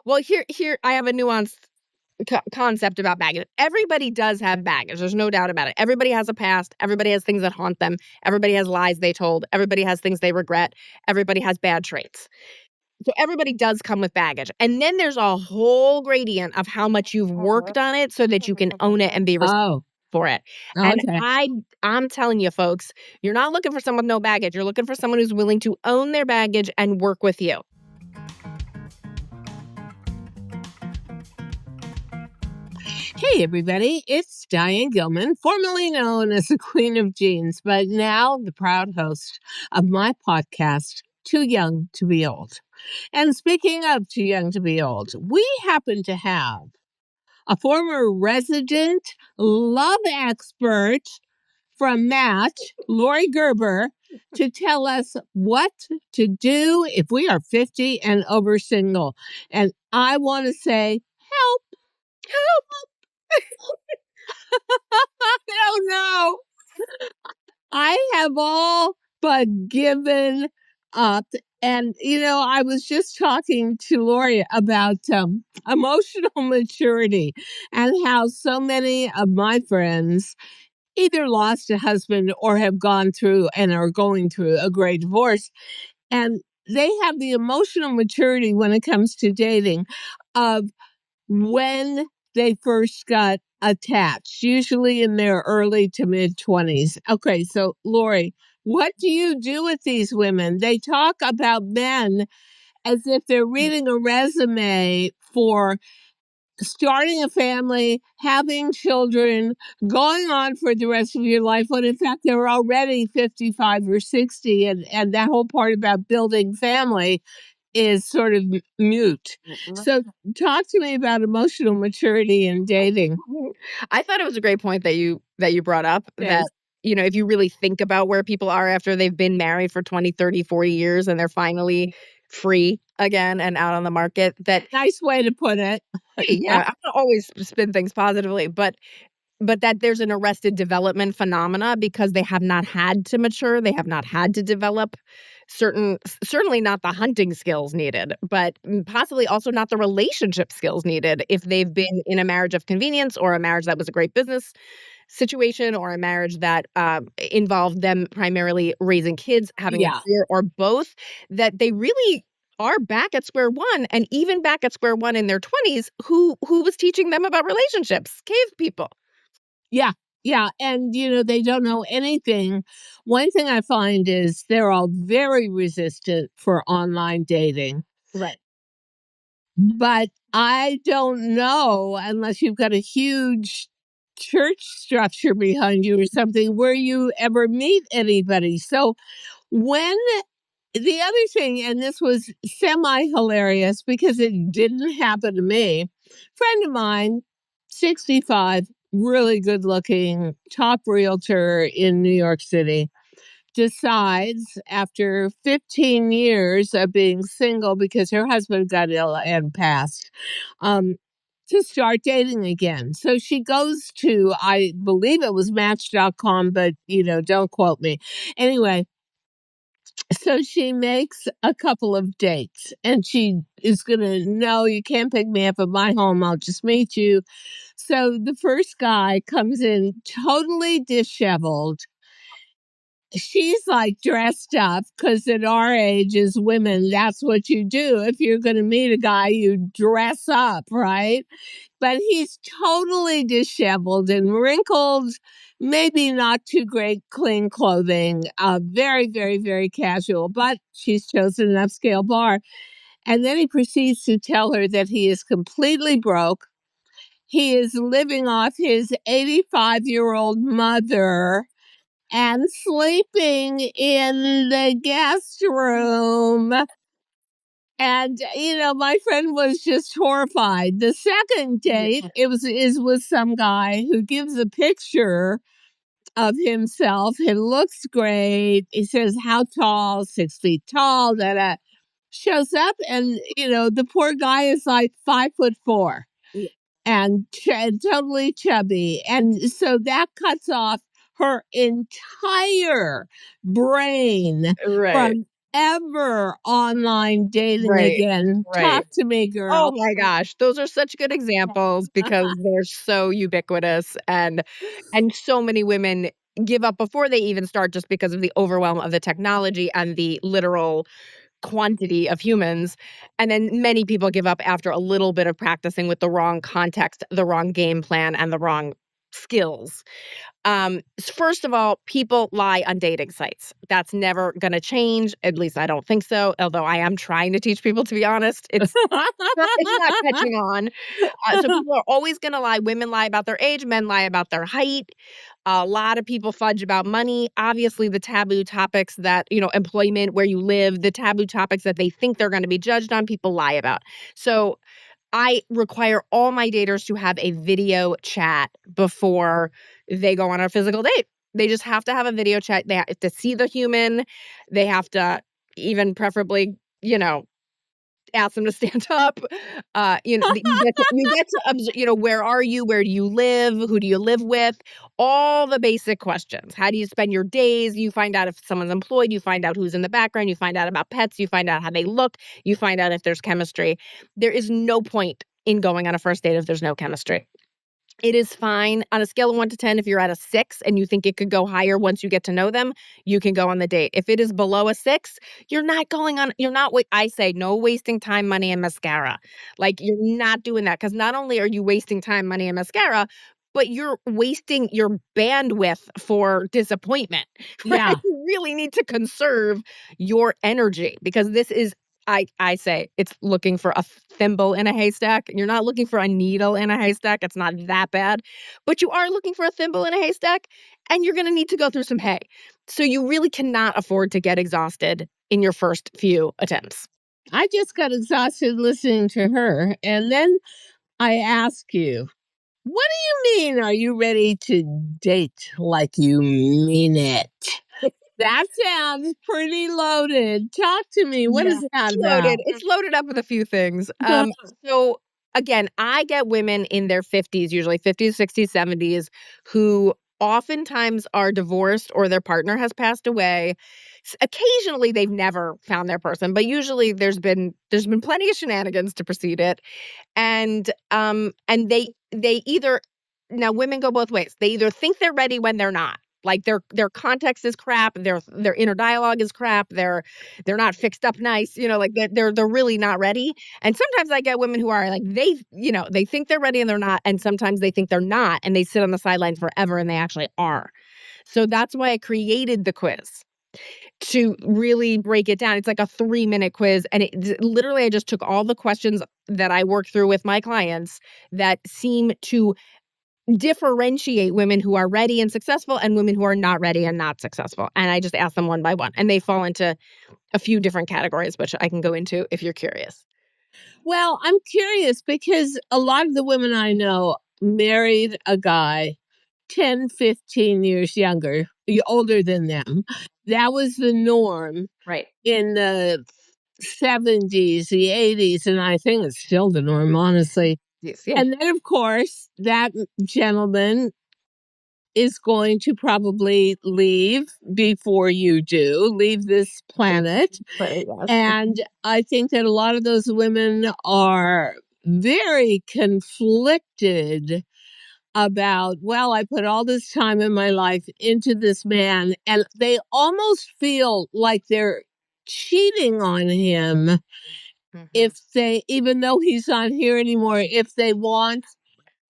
Well, here, I have a nuanced concept about baggage. Everybody does have baggage. There's no doubt about it. Everybody has a past. Everybody has things that haunt them. Everybody has lies they told. Everybody has things they regret. Everybody has bad traits. So everybody does come with baggage. And then there's a whole gradient of how much you've worked on it so that you can own it and be responsible Oh, for it. And okay. I'm telling you, folks, you're not looking for someone with no baggage. You're looking for someone who's willing to own their baggage and work with you. Hey, everybody. It's Diane Gilman, formerly known as the Queen of Jeans, but now the proud host of my podcast, Too Young to Be Old. And speaking of Too Young to Be Old, we happen to have a former resident love expert from Match, Laurie Gerber, to tell us what to do if we are 50 and over single. And I want to say, help. Oh no. I have all but given up. And, I was just talking to Laurie about emotional maturity and how so many of my friends either lost a husband or have gone through and are going through a great divorce. And they have the emotional maturity when it comes to dating of when they first got attached, usually in their early to mid 20s. Okay, so Laurie, what do you do with these women? They talk about men as if they're reading a resume for starting a family, having children, going on for the rest of your life, when in fact they're already 55 or 60, and that whole part about building family is sort of mute. So talk to me about emotional maturity in dating. I thought it was a great point that you brought up Yes. that, if you really think about where people are after they've been married for 20, 30, 40 years and they're finally free again and out on the market, that Nice way to put it. yeah, I don't always spin things positively, but that there's an arrested development phenomena because they have not had to mature, they have not had to develop certainly not the hunting skills needed, but possibly also not the relationship skills needed if they've been in a marriage of convenience or a marriage that was a great business situation or a marriage that involved them primarily raising kids, having a Yeah. career, or both, that they really are back at square one, and even back at square one in their 20s. Who was teaching them about relationships? Cave people. Yeah. Yeah. And, they don't know anything. One thing I find is they're all very resistant for online dating. Right. But I don't know, unless you've got a huge church structure behind you or something, where you ever meet anybody. So when the other thing, and this was semi hilarious because it didn't happen to me, friend of mine, 65, really good looking, top realtor in New York City, decides after 15 years of being single because her husband got ill and passed, to start dating again. So she goes to, I believe it was Match.com, but don't quote me. Anyway, so she makes a couple of dates and she is going to, no, you can't pick me up at my home. I'll just meet you. So the first guy comes in totally disheveled. She's like dressed up because at our age as women, that's what you do. If you're going to meet a guy, you dress up, right? But he's totally disheveled and wrinkled, maybe not too great clean clothing, very, very, very casual, but she's chosen an upscale bar. And then he proceeds to tell her that he is completely broke. He is living off his 85-year-old mother and sleeping in the guest room. And my friend was just horrified. The second date is with some guy who gives a picture of himself. He looks great. He says how tall, 6 feet tall. That shows up, and the poor guy is like 5'4" and totally chubby. And so that cuts off her entire brain Right. from ever online dating Right, again. right. Talk to me, Oh girl. my gosh, those are such good examples because they're so ubiquitous and so many women give up before they even start just because of the overwhelm of the technology and the literal quantity of humans. And then many people give up after a little bit of practicing with the wrong context, the wrong game plan, and the wrong skills. First of all, people lie on dating sites. That's never going to change. At least I don't think so. Although I am trying to teach people to be honest. It's not catching on. So people are always going to lie. Women lie about their age, men lie about their height. A lot of people fudge about money. Obviously, the taboo topics that, employment, where you live, the taboo topics that they think they're going to be judged on, people lie about. So I require all my daters to have a video chat before they go on a physical date. They just have to have a video chat. They have to see the human. They have to even preferably, ask them to stand up. You get to where are you? Where do you live? Who do you live with? All the basic questions. How do you spend your days? You find out if someone's employed. You find out who's in the background. You find out about pets. You find out how they look. You find out if there's chemistry. There is no point in going on a first date if there's no chemistry. It is fine on a scale of 1 to 10. If you're at a 6 and you think it could go higher once you get to know them, you can go on the date. If it is below a 6, you're not, I say no wasting time, money, and mascara. Like, you're not doing that because not only are you wasting time, money, and mascara, but you're wasting your bandwidth for disappointment, right? Yeah. You really need to conserve your energy because this is I say it's looking for a thimble in a haystack. You're not looking for a needle in a haystack. It's not that bad. But you are looking for a thimble in a haystack, and you're going to need to go through some hay. So you really cannot afford to get exhausted in your first few attempts. I just got exhausted listening to her. And then I ask you, what do you mean? Are you ready to date like you mean it? That sounds pretty loaded. Talk to me. What Yeah. is that It's about? loaded. It's loaded up with a few things. So again, I get women in their 50s, usually 50s, 60s, 70s, who oftentimes are divorced or their partner has passed away. Occasionally they've never found their person, but usually there's been plenty of shenanigans to precede it. And they either now women go both ways. They either think they're ready when they're not. Like their context is crap, their inner dialogue is crap, they're not fixed up nice, like they're really not ready. And sometimes I get women who are like they think they're ready and they're not, and sometimes they think they're not and they sit on the sidelines forever and they actually are. So that's why I created the quiz to really break it down. It's like a 3-minute quiz. And literally, I just took all the questions that I work through with my clients that seem to differentiate women who are ready and successful and women who are not ready and not successful. And I just ask them one by one. And they fall into a few different categories, which I can go into if you're curious. Well, I'm curious because a lot of the women I know married a guy 10, 15 years older than them. That was the norm Right. in the 70s, the 80s, and I think it's still the norm, honestly. Yes, yeah. And then, of course, that gentleman is going to probably leave before you do, leave this planet. Right, yes. And I think that a lot of those women are very conflicted about, well, I put all this time in my life into this man, and they almost feel like they're cheating on him Mhm. if they, even though he's not here anymore, if they want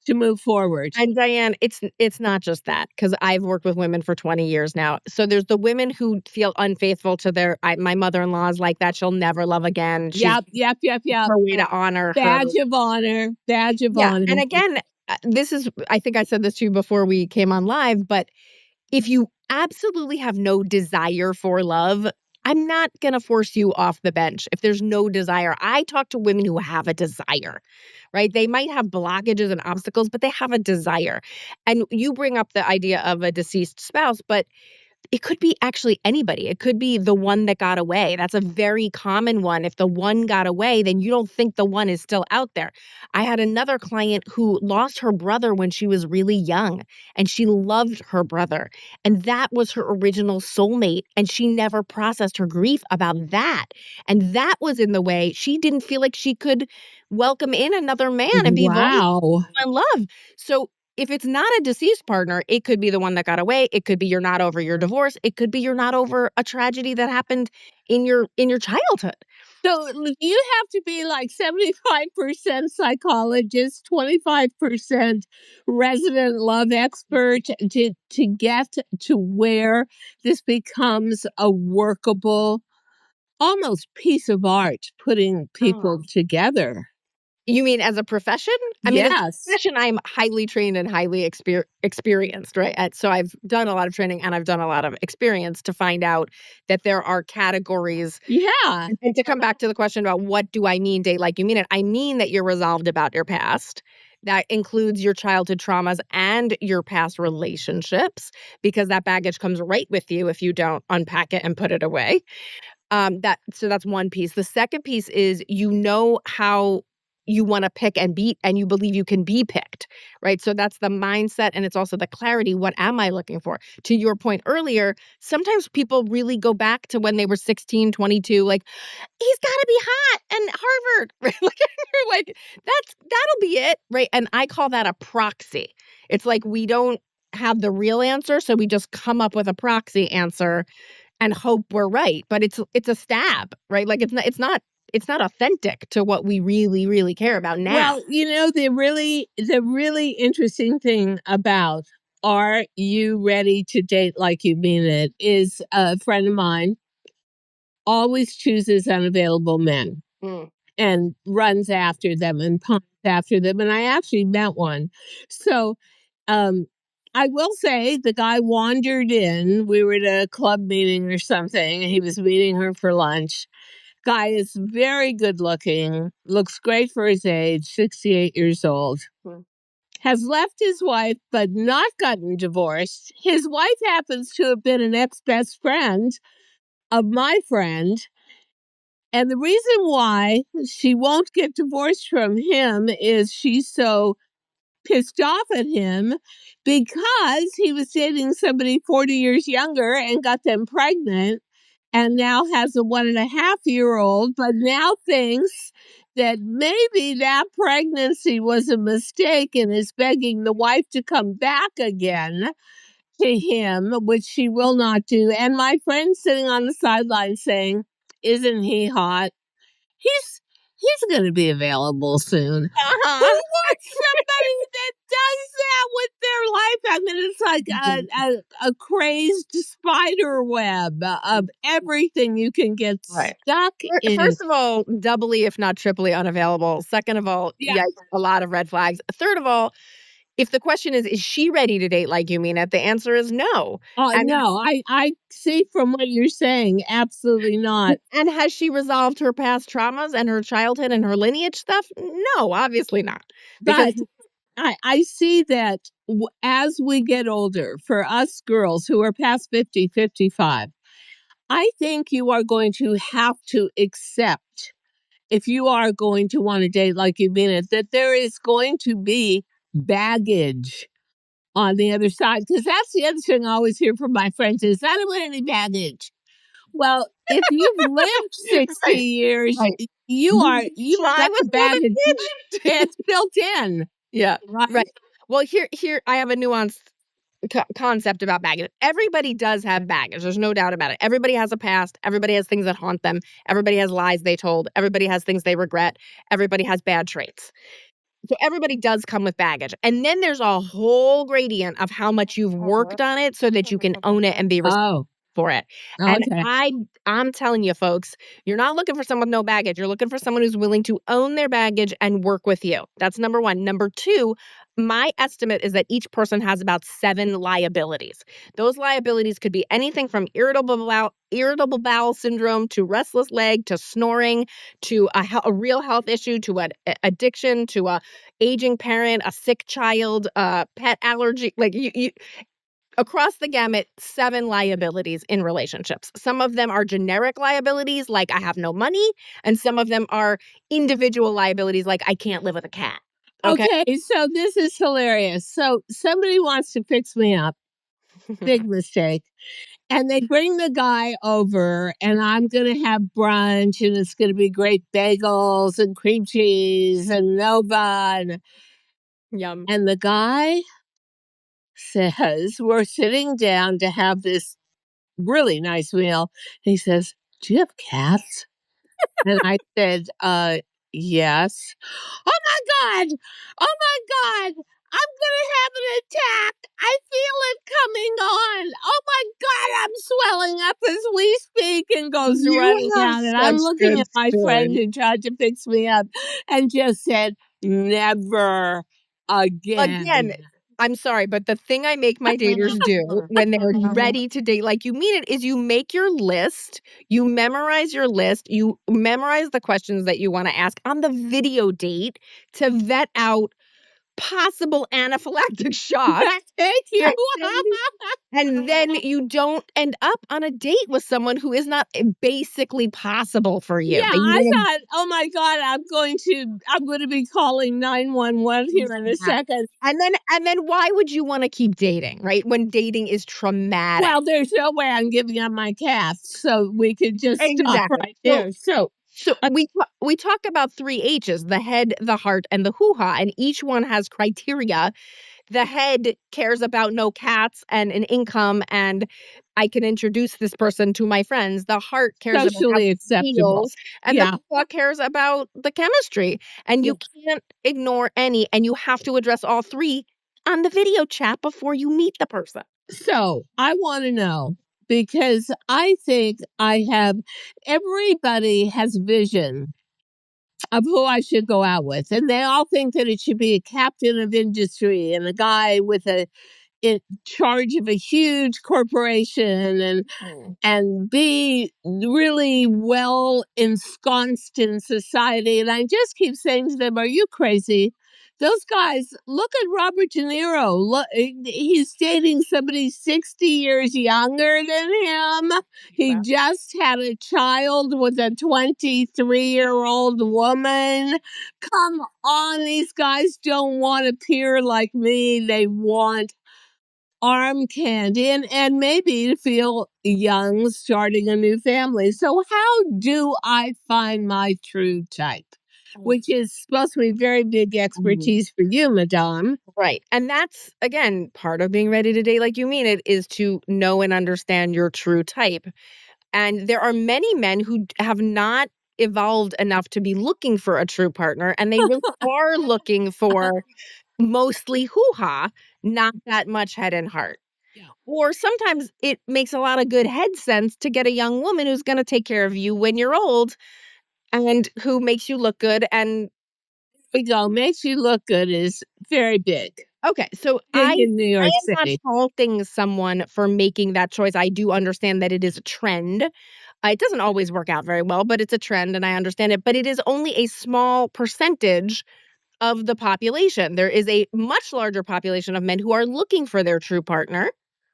to move forward. And Diane, it's not just that because I've worked with women for 20 years now. So there's the women who feel unfaithful to my mother-in-law is like that. She'll never love again. She's Yep. her way to honor her. Badge of honor. Badge of Yeah. honor. And again, I think I said this to you before we came on live, but if you absolutely have no desire for love, I'm not going to force you off the bench if there's no desire. I talk to women who have a desire, right? They might have blockages and obstacles, but they have a desire. And you bring up the idea of a deceased spouse, but It could be actually anybody. It could be the one that got away. That's a very common one. If the one got away, then you don't think the one is still out there. I had another client who lost her brother when she was really young, and she loved her brother. And that was her original soulmate. And she never processed her grief about that. And that was in the way. She didn't feel like she could welcome in another man and be vulnerable Wow. and love. So if it's not a deceased partner, it could be the one that got away. It could be you're not over your divorce. It could be you're not over a tragedy that happened in your childhood. So you have to be like 75% psychologist, 25% resident love expert to get to where this becomes a workable, almost piece of art, putting people together. You mean as a profession? I mean, as a Yes. profession, I'm highly trained and highly experienced, right? So I've done a lot of training and I've done a lot of experience to find out that there are categories. Yeah. And to come back to the question about what do I mean, date like you mean it, I mean that you're resolved about your past. That includes your childhood traumas and your past relationships, because that baggage comes right with you if you don't unpack it and put it away. That's one piece. The second piece is you know how you wanna pick and beat, and you believe you can be picked, right? So that's the mindset, and it's also the clarity, what am I looking for? To your point earlier, sometimes people really go back to when they were 16, 22, like, "He's gotta be hot and Harvard," right? Like, you're like, that'll be it, right? And I call that a proxy. It's like we don't have the real answer, so we just come up with a proxy answer and hope we're right, but it's a stab, right? Like, it's not authentic to what we really, really care about now. Well, the really interesting thing about "Are you ready to date like you mean it?" is a friend of mine always chooses unavailable men Mm. and runs after them and pumps after them, and I actually met one. So, um, I will say the guy wandered in. We were at a club meeting or something, and he was meeting her for lunch. Guy is very good looking, looks great for his age, 68 years old. Mm. Has left his wife but not gotten divorced. His wife happens to have been an ex best friend of my friend. And the reason why she won't get divorced from him is she's so pissed off at him because he was dating somebody 40 years younger and got them pregnant and now has a 1.5-year-old, but now thinks that maybe that pregnancy was a mistake and is begging the wife to come back again to him, which she will not do. And my friend sitting on the sideline saying, "Isn't he hot? He's he's going to be available soon." Who Uh-huh. wants somebody that does that with their life? I mean, it's like a crazed spider web of everything you can get Right. stuck in. First of all, doubly, if not triply unavailable. Second of all, Yeah. yikes, a lot of red flags. Third of all, if the question is she ready to date like you mean it? The answer is no. Oh And no, I see from what you're saying, absolutely not. and has she resolved her past traumas and her childhood and her lineage stuff? No, obviously not. Because But I see that as we get older, for us girls who are past 50, 55, I think you are going to have to accept, if you are going to want to date like you mean it, that there is going to be baggage on the other side. Because that's the other thing I always hear from my friends is, "I don't want any baggage." Well, if you've lived 60 right, years, right. you've Fly got with the no baggage. baggage. It's built in, Yeah, right. right? Well, here I have a nuanced concept about baggage. Everybody does have baggage. There's no doubt about it. Everybody has a past. Everybody has things that haunt them. Everybody has lies they told. Everybody has things they regret. Everybody has bad traits. So everybody does come with baggage. And then there's a whole gradient of how much you've worked on it so that you can own it and be Oh, for it. And okay. I'm telling you folks, you're not looking for someone with no baggage. You're looking for someone who's willing to own their baggage and work with you. That's number 1. Number 2, my estimate is that each person has about 7 liabilities. Those liabilities could be anything from irritable bowel syndrome to restless leg to snoring to a real health issue to an addiction to a aging parent, a sick child, pet allergy. Like you across the gamut, 7 liabilities in relationships. Some of them are generic liabilities, like I have no money, and some of them are individual liabilities, like I can't live with a cat. Okay. Okay, so this is hilarious. So somebody wants to fix me up, big mistake. And they bring the guy over, and I'm going to have brunch, and it's going to be great bagels and cream cheese and Nova. Yum. And the guy says, we're sitting down to have this really nice meal. He says, do you have cats? And I said, yes. Oh my God. Oh my God. I'm going to have an attack. I feel it coming on. Oh my God. I'm swelling up as we speak, and goes You running have down. And I'm such looking good at my friend stories. who tried to fix me up and just said, never again. Again, I'm sorry, but the thing I make my daters do when they're ready to date like you mean it is you make your list, you memorize your list, you memorize the questions that you wanna ask on the video date to vet out possible anaphylactic shock, Thank you. and then you don't end up on a date with someone who is not, basically possible for Yeah, you, that you I wanna. thought, oh my God, I'm going to be calling 911 here in a Yeah. second. And then why would you wanna keep dating, right? When dating is traumatic. Well, there's no way I'm giving up my cats, so we could just stop Exactly. right there. So we talk about 3 H's, the head, the heart, and the hoo-ha, and each one has criteria. The head cares about no cats and an income, and I can introduce this person to my friends. The heart cares about how socially it acceptable. feels, and the Yeah. hoo-ha cares about the chemistry. And Yeah. you can't ignore any, and you have to address all 3 on the video chat before you meet the person. So I want to know, because I think everybody has vision of who I should go out with, and they all think that it should be a captain of industry and a guy with in charge of a huge corporation, and be really well ensconced in society. And I just keep saying to them, are you crazy? Those guys, look at Robert De Niro. Look, he's dating somebody 60 years younger than him. He Wow. just had a child with a 23-year-old woman. Come on, these guys don't want to peer like me. They want arm candy, and maybe to feel young starting a new family. So how do I find my true type? Which is supposed to be very big expertise for you, madame. Right. And that's, again, part of being ready to date like you mean it is to know and understand your true type. And there are many men who have not evolved enough to be looking for a true partner, and they really are looking for mostly hoo-ha, not that much head and heart. Yeah. Or sometimes it makes a lot of good head sense to get a young woman who's gonna take care of you when you're old and who makes you look good and We go, makes you look good is very big. okay, so Big I in New I York am not City. faulting someone for making that choice. I do understand that it is a trend. It doesn't always work out very well, but it's a trend and I understand it. But it is only a small percentage of the population. There is a much larger population of men who are looking for their true partner.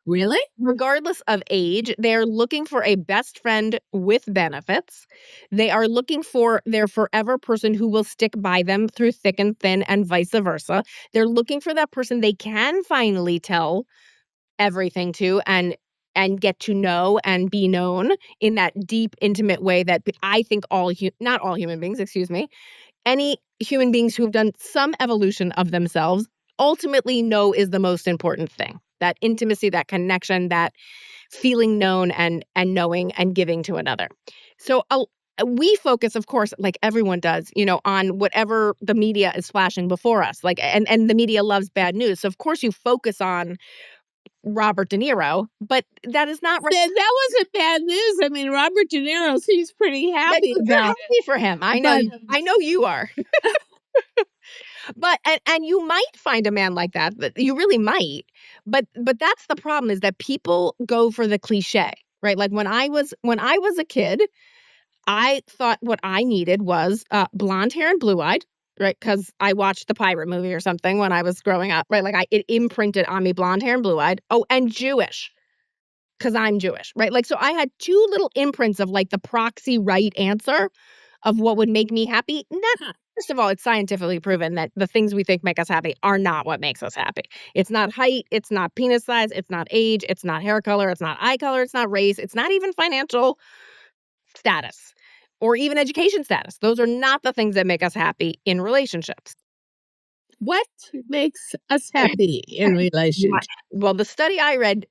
Really? Regardless of age, they're looking for a best friend with benefits. They are looking for their forever person who will stick by them through thick and thin and vice versa. They're looking for that person they can finally tell everything to and get to know and be known in that deep, intimate way that I think not all human beings, excuse me, any human beings who've done some evolution of themselves ultimately know is the most important thing. That intimacy, that connection, that feeling known and knowing and giving to another. So we focus, of course, like everyone does, on whatever the media is flashing before us. Like, and the media loves bad news. So of course you focus on Robert De Niro, but that is not right. That wasn't bad news. I mean, Robert De Niro seems pretty That happy you're about happy for him. I know. but I know you are. But and you might find a man like that. You really might. But that's the problem is that people go for the cliche, right? Like when I was a kid, I thought what I needed was blonde hair and blue eyed, right? Because I watched the pirate movie or something when I was growing up, right? Like it imprinted on me, blonde hair and blue eyed. Oh, and Jewish, because I'm Jewish, right? Like, so I had two little imprints of like the proxy right answer of what would make me happy. Not, first of all, it's scientifically proven that the things we think make us happy are not what makes us happy. It's not height, it's not penis size, it's not age, it's not hair color, it's not eye color, it's not race, it's not even financial status or even education status. Those are not the things that make us happy in relationships. What makes us happy in relationships? Well, the study I read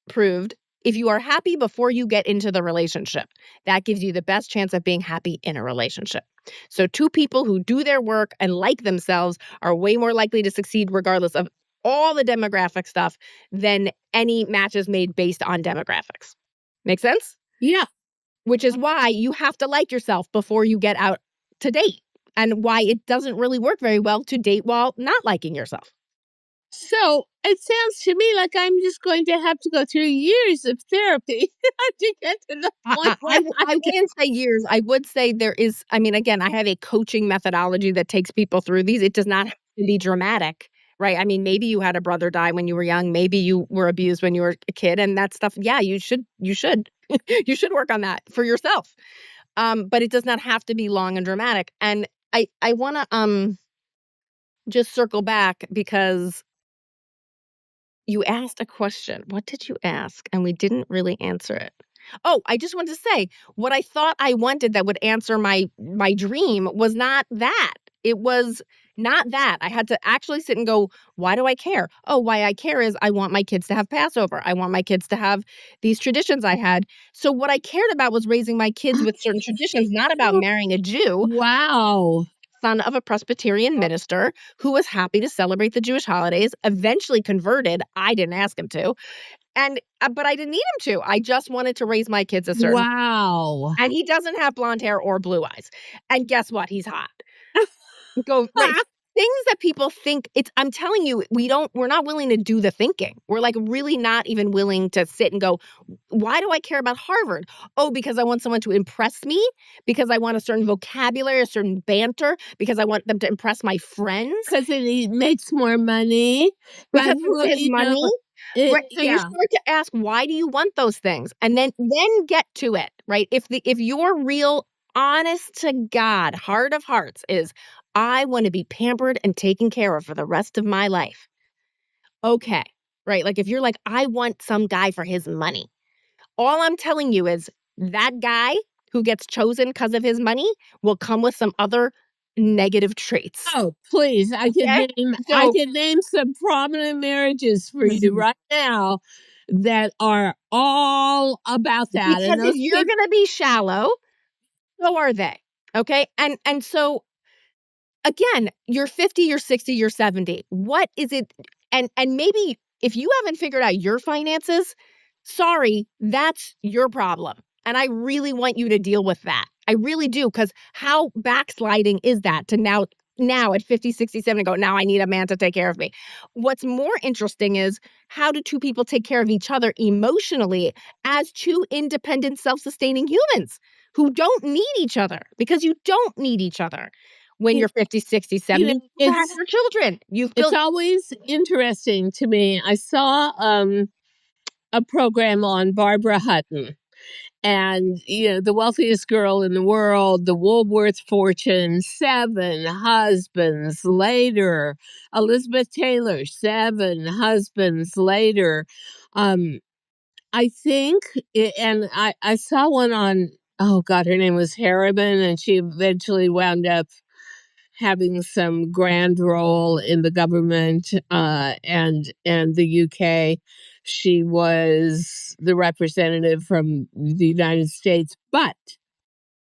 proved if you are happy before you get into the relationship, that gives you the best chance of being happy in a relationship. So, two people who do their work and like themselves are way more likely to succeed regardless of all the demographic stuff than any matches made based on demographics. Make sense? Yeah. Which is why you have to like yourself before you get out to date, and why it doesn't really work very well to date while not liking yourself. So it sounds to me like I'm just going to have to go through years of therapy to get to the point where I wouldn't say years. I would say there is, I mean, again, I have a coaching methodology that takes people through these. It does not have to be dramatic, right? I mean, maybe you had a brother die when you were young. Maybe you were abused when you were a kid, and that stuff. Yeah, you should, you should work on that for yourself. But it does not have to be long and dramatic. And I want to just circle back because you asked a question. What did you ask? And we didn't really answer it. Oh, I just wanted to say what I thought I wanted that would answer my dream was not that. It was not that. I had to actually sit and go, why do I care? Oh, why I care is I want my kids to have Passover. I want my kids to have these traditions I had. So what I cared about was raising my kids with certain traditions, not about marrying a Jew, wow. son of a Presbyterian minister who was happy to celebrate the Jewish holidays, eventually converted. I didn't ask him to. And but I didn't need him to. I just wanted to raise my kids a certain way. Wow. And he doesn't have blonde hair or blue eyes. And guess what? He's hot. Go right. Things that people think it's I'm telling you, we're not willing to do the thinking. We're like really not even willing to sit and go, why do I care about Harvard? Oh, because I want someone to impress me, because I want a certain vocabulary, a certain banter, because I want them to impress my friends. Because he makes more money. Because But, of his money. Right. So you yeah. start to ask, why do you want those things? And then get to it, right? If your real honest to God heart of hearts is I want to be pampered and taken care of for the rest of my life. Okay. Right? Like if you're like I want some guy for his money. All I'm telling you is that guy who gets chosen because of his money will come with some other negative traits. Oh, please. Okay? I So can name some prominent marriages for you right now that are all about that. And because if those you're people going to be shallow, so are they. Okay? And so again, you're 50, you're 60, you're 70. What is it and maybe if you haven't figured out your finances, sorry, that's your problem. And I really want you to deal with that. I really do cuz how backsliding is that to now at 50, 60, 70 go, now I need a man to take care of me. What's more interesting is how do two people take care of each other emotionally as two independent, self-sustaining humans who don't need each other because you don't need each other when you you're 50, 60, you 70, know, you have your children. You've it's built always interesting to me. I saw a program on Barbara Hutton. And, the wealthiest girl in the world, the Woolworth fortune, 7 husbands later. Elizabeth Taylor, 7 husbands later. Um, I think, and I saw one on, oh God, her name was Harriman, and she eventually wound up having some grand role in the government and the UK. She was the representative from the United States, but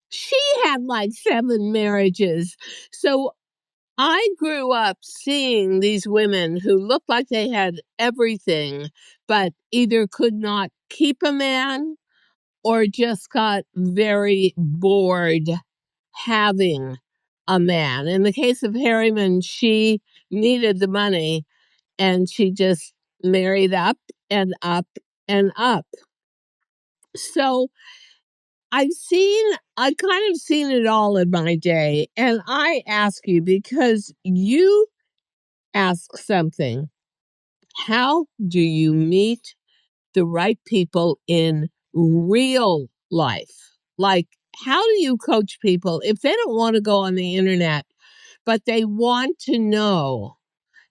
she had like 7 marriages. So I grew up seeing these women who looked like they had everything, but either could not keep a man or just got very bored having a man. In the case of Harriman, she needed the money and she just married up and up and up. So I kind of seen it all in my day. And I ask you because you ask something. How do you meet the right people in real life? Like, how do you coach people if they don't want to go on the internet, but they want to know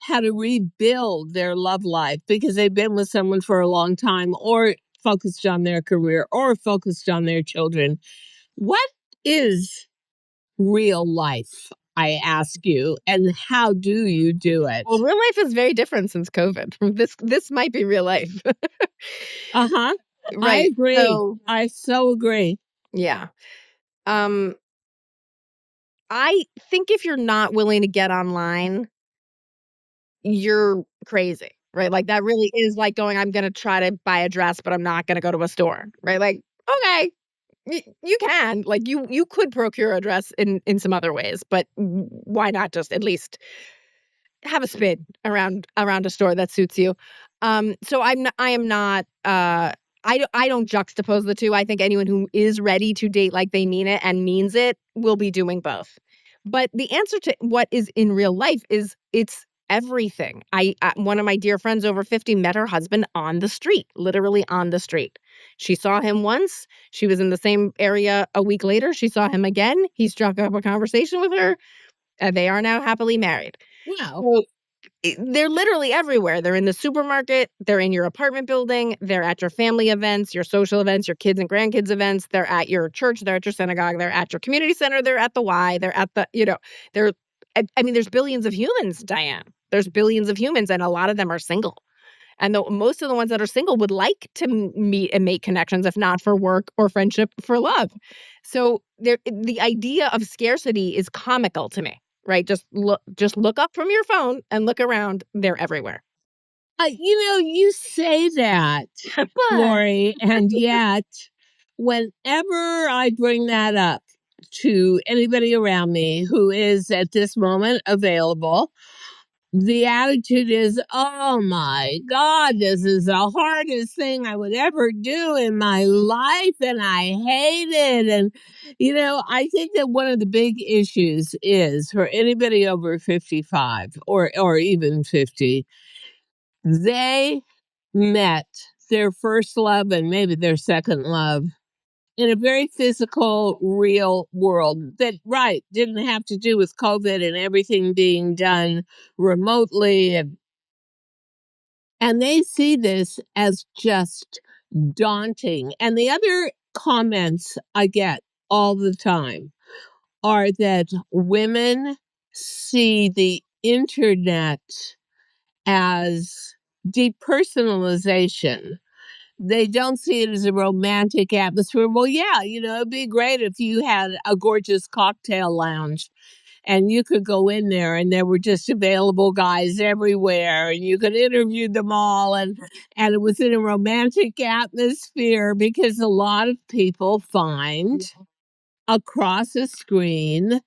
how to rebuild their love life because they've been with someone for a long time or focused on their career or focused on their children? What is real life, I ask you, and how do you do it? Well, real life is very different since COVID. This might be real life. Uh-huh. I Right. agree. So, I so agree. yeah. Um, I think if you're not willing to get online, you're crazy, right? Like, that really is like going, "I'm gonna try to buy a dress, but I'm not gonna go to a store," right? Like, okay, you can. Like, you could procure a dress in some other ways, but why not just at least have a spin around a store that suits you. So I am not, I don't juxtapose the two. I think anyone who is ready to date like they mean it and means it will be doing both. But the answer to what is in real life is it's everything. One of my dear friends over 50 met her husband on the street, literally on the street. She saw him once. She was in the same area a week later. She saw him again. He struck up a conversation with her, and they are now happily married. Wow. So they're literally everywhere. They're in the supermarket, they're in your apartment building, they're at your family events, your social events, your kids and grandkids events, they're at your church, they're at your synagogue, they're at your community center, they're at the Y, they're at the, they're, I mean, there's billions of humans, Diane. There's billions of humans, and a lot of them are single. And most of the ones that are single would like to meet and make connections, if not for work or friendship, for love. So the idea of scarcity is comical to me, right? Just look up from your phone and look around. They're everywhere. You say that, But Laurie, and yet, whenever I bring that up to anybody around me who is at this moment available, the attitude is, oh my God, this is the hardest thing I would ever do in my life, and I hate it. And, I think that one of the big issues is for anybody over 55 or even 50, they met their first love and maybe their second love in a very physical, real world that, right, didn't have to do with COVID and everything being done remotely. And they see this as just daunting. And the other comments I get all the time are that women see the internet as depersonalization. They don't see it as a romantic atmosphere. Well, yeah, it'd be great if you had a gorgeous cocktail lounge and you could go in there and there were just available guys everywhere and you could interview them all, and it was in a romantic atmosphere, because a lot of people find across a screen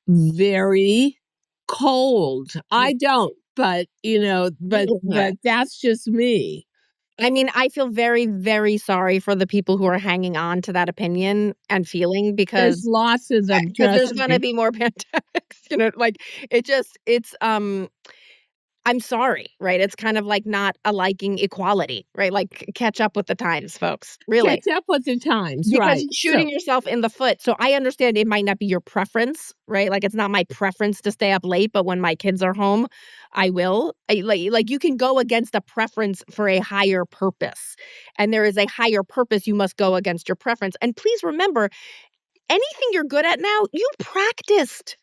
very cold. I don't, but yeah. that's just me. I mean, I feel very, very sorry for the people who are hanging on to that opinion and feeling, There's because lots of them, there's trust gonna me. be more pandemics, like, I'm sorry, right? It's kind of like not a liking equality, right? Like, catch up with the times, folks, really. Catch up with the times, Because right. you're So, shooting yourself in the foot. So I understand it might not be your preference, right? Like, it's not my preference to stay up late, but when my kids are home, I will. Like you can go against a preference for a higher purpose. And there is a higher purpose, you must go against your preference. And please remember, anything you're good at now, you practiced.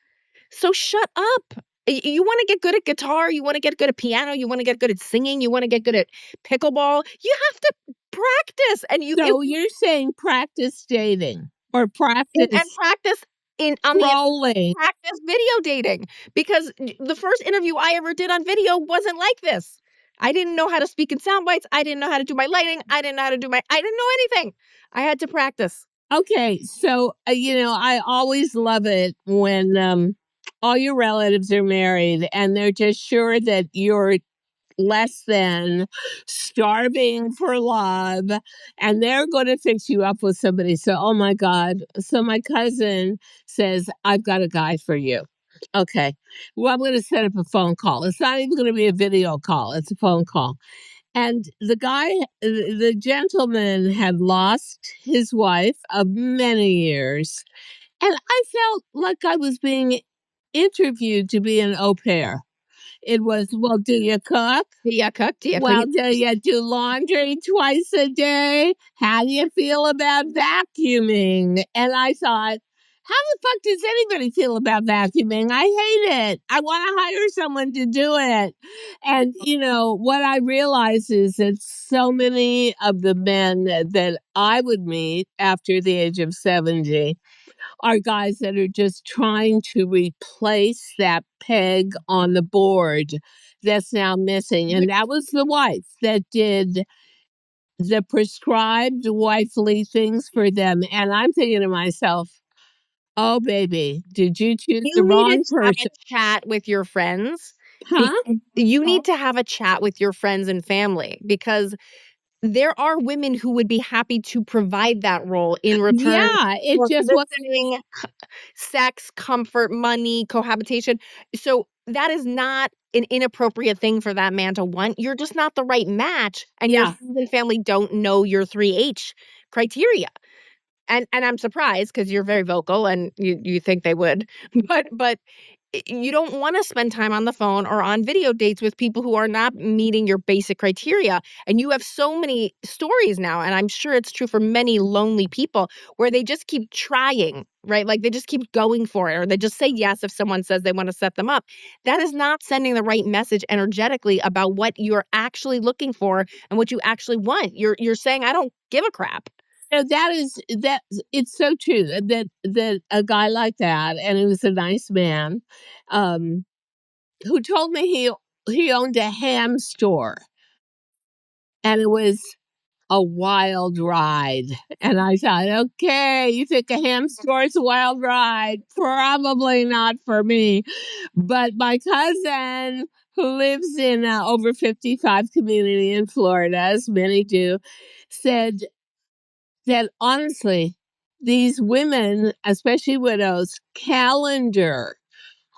So shut up. You want to get good at guitar, you want to get good at piano, you want to get good at singing, you want to get good at pickleball. You have to practice, and you're saying practice dating or and practice practice in on the scrolling. practice video dating, because the first interview I ever did on video wasn't like this. I didn't know how to speak in sound bites. I didn't know how to do my lighting. I didn't know how to I didn't know anything. I had to practice. Okay, so I always love it when all your relatives are married and they're just sure that you're less than, starving for love, and they're going to fix you up with somebody. So, oh my God. So, my cousin says, I've got a guy for you. Okay. Well, I'm going to set up a phone call. It's not even going to be a video call, it's a phone call. And the gentleman had lost his wife of many years. And I felt like I was being interviewed to be an au pair. It was, well, do you cook? Do you cook? Do you Well, clean? do you do laundry twice a day? How do you feel about vacuuming? And I thought, how the fuck does anybody feel about vacuuming? I hate it. I want to hire someone to do it. And, what I realize is that so many of the men that I would meet after the age of 70 are guys that are just trying to replace that peg on the board that's now missing. And that was the wife that did the prescribed wifely things for them. And I'm thinking to myself, oh, baby, did you choose the You needed wrong to have a person? chat with your friends. Huh? Because you need to have a chat with your friends and family because there are women who would be happy to provide that role in return Yeah, it for just wasn't. visiting, sex, comfort, money, cohabitation. So that is not an inappropriate thing for that man to want. You're just not the right match, and your Yeah. friends and family don't know your 3H criteria. And I'm surprised because you're very vocal and you think they would. But you don't wanna spend time on the phone or on video dates with people who are not meeting your basic criteria, and you have so many stories now, and I'm sure it's true for many lonely people, where they just keep trying, right? Like, they just keep going for it, or they just say yes if someone says they wanna set them up. That is not sending the right message energetically about what you're actually looking for and what you actually want. You're saying, "I don't give a crap." That it's so true that a guy like that, and he was a nice man, um, who told me he owned a ham store, and it was a wild ride. And I thought, okay, you think a ham store is a wild ride? Probably not for me. But my cousin, who lives in a over 55 community in Florida, as many do, said that honestly, these women, especially widows, calendar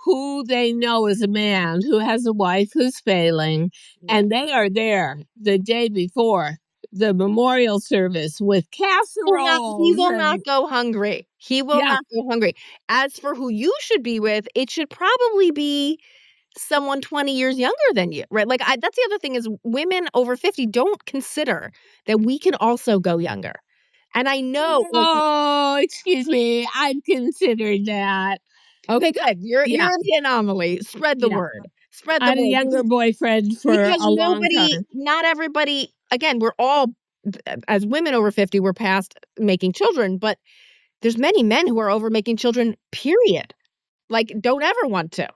who they know is a man who has a wife who's failing, Yeah. and they are there the day before the memorial service with He casseroles will not and go hungry. He will yeah, not go hungry. As for who you should be with, it should probably be someone 20 years younger than you, right? Like, that's the other thing is women over 50 don't consider that we can also go younger. And I know, like, oh, excuse me, I've considered that. okay, good. You're Yeah, the anomaly. Spread the yeah. word. Spread I the had a word younger boyfriend for because a long time. not everybody, again, we're all as women over 50, we're past making children, but there's many men who are over making children, period. Like, don't ever want to.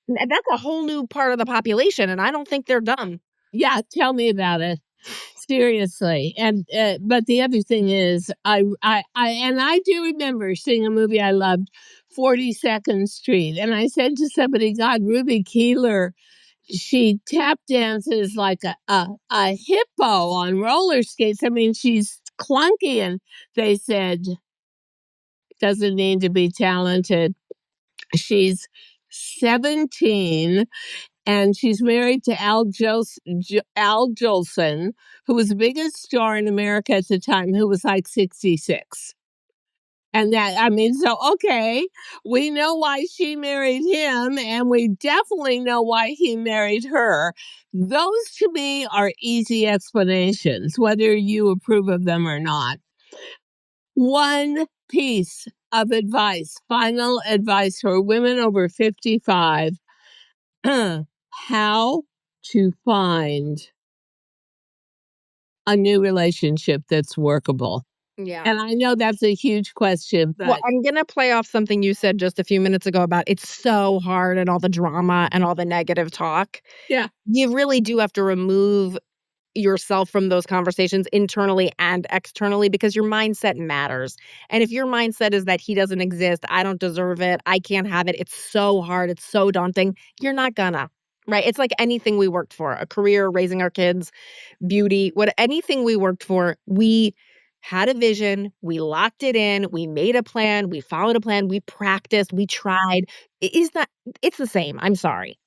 And that's a whole new part of the population, and I don't think they're dumb. Yeah, tell me about it. Seriously. And but the other thing is I do remember seeing a movie I loved, 42nd Street. And I said to somebody, God, Ruby Keeler, she tap dances like a hippo on roller skates. I mean, she's clunky. And they said, doesn't need to be talented. She's 17 and she's married to Al Jolson, who was the biggest star in America at the time, who was like 66. And that, I mean, so, okay, we know why she married him, and we definitely know why he married her. Those to me are easy explanations, whether you approve of them or not. One piece of advice, final advice for women over 55, how to find a new relationship that's workable. Yeah. And I know that's a huge question, Well, but I'm gonna play off something you said just a few minutes ago about it's so hard and all the drama and all the negative talk. yeah. You really do have to remove yourself from those conversations internally and externally because your mindset matters. And if your mindset is that he doesn't exist, I don't deserve it, I can't have it, it's so hard, it's so daunting, you're not gonna. right? It's like anything we worked for, a career, raising our kids, beauty, anything we worked for, we had a vision, we locked it in, we made a plan, we followed a plan, we practiced, we tried. It's the same. I'm sorry.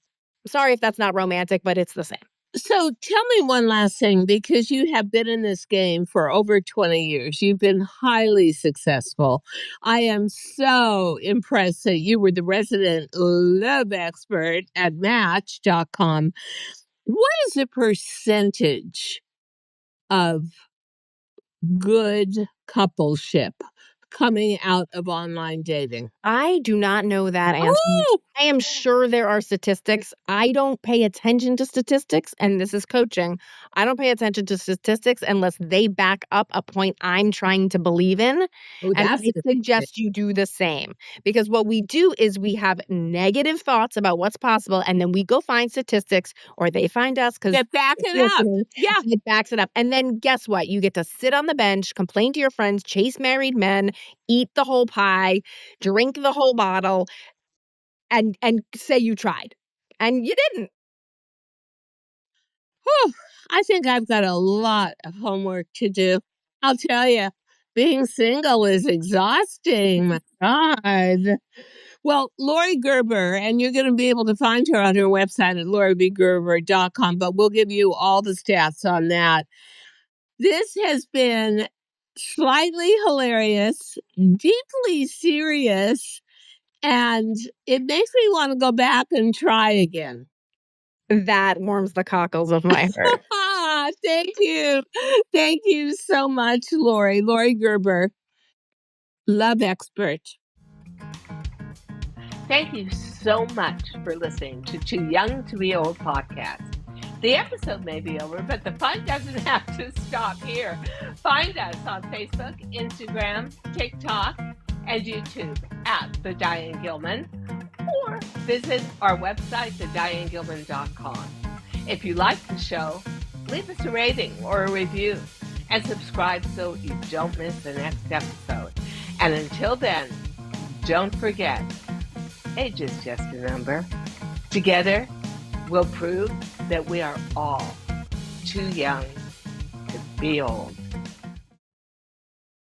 Sorry if that's not romantic, but it's the same. So tell me one last thing, because you have been in this game for over 20 years. You've been highly successful. I am so impressed that you were the resident love expert at Match.com. What is the percentage of good coupleship coming out of online dating? I do not know that answer. Oh, I am sure there are statistics. I don't pay attention to statistics, and this is coaching. I don't pay attention to statistics unless they back up a point I'm trying to believe in. oh, And that's I the thing. suggest you do the same because what we do is we have negative thoughts about what's possible, and then we go find statistics or they find us because That back it up. listening, Yeah. and it backs it up. And then guess what? You get to sit on the bench, complain to your friends, chase married men, eat the whole pie, drink the whole bottle, and say you tried, and you didn't. Whew, I think I've got a lot of homework to do. I'll tell you, being single is exhausting. My God. Well, Laurie Gerber, and you're going to be able to find her on her website at lauriegerber.com, but we'll give you all the stats on that. This has been slightly hilarious, deeply serious, and it makes me want to go back and try again. That warms the cockles of my heart. Thank you. Thank you so much, Laurie. Laurie Gerber, love expert. Thank you so much for listening to Too Young to Be Old podcast. The episode may be over, but the fun doesn't have to stop here. Find us on Facebook, Instagram, TikTok, and YouTube at The Diane Gilman, or visit our website, thedianegilman.com. If you like the show, leave us a rating or a review and subscribe so you don't miss the next episode. And until then, don't forget, age is just a number. Together, we'll prove that we are all too young to be old.